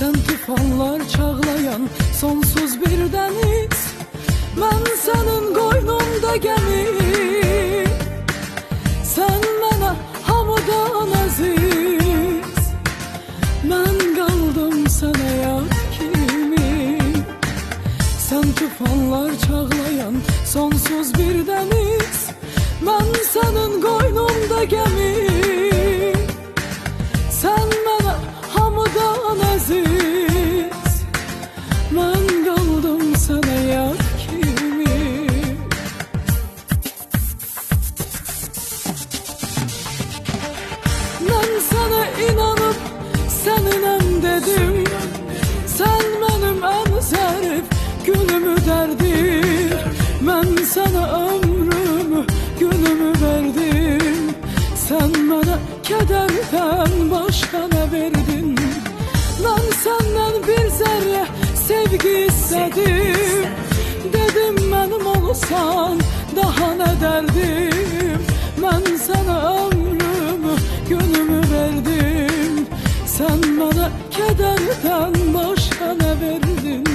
Sen tufanlar çağlayan sonsuz bir deniz, ben senin qoynunda gəmi. Sen mənə hamıdan əziz, mən qaldım sənə yar kimi. Sen tufanlar çağlayan sonsuz bir deniz, ben senin qoynunda gəmi. Sen mənə hamıdan əziz, mən qaldım sənə yar kimi. Mən sənə inanıb səninəm dedim, sen mənim ən zərif günümü dərdir. Mən sənə ömrümü, günümü verdim, sen mənə kədərdən başqa nə verdin? Mən səndən bir zərrə sevgi istədim, dedim mənim olsan daha nə dərdim? Mən sənə ömrümü, günümü verdim, sen mənə kədərdən başqa nə verdin?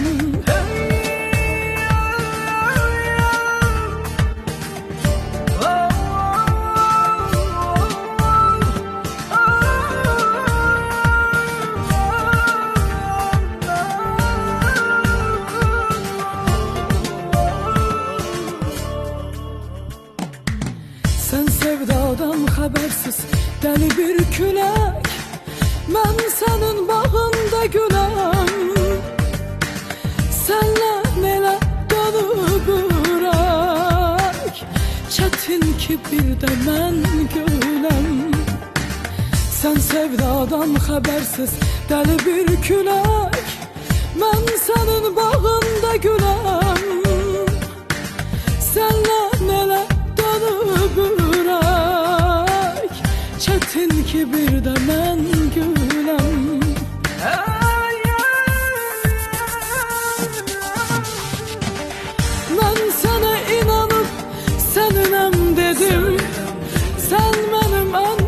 Sen sevdadan xəbərsiz dəli bir külək, mən sənin bağında güləm. Sənlə nələ dönüb ürək, çətin ki bir də mən güləm. Sen sevdadan xəbərsiz dəli bir külək, mən sənin bağında güləm. Sənlə nələ dönüb ürək, çətin ki bir də mən güləm. Mən sənə inanıb səninəm dedim, sen mənim ən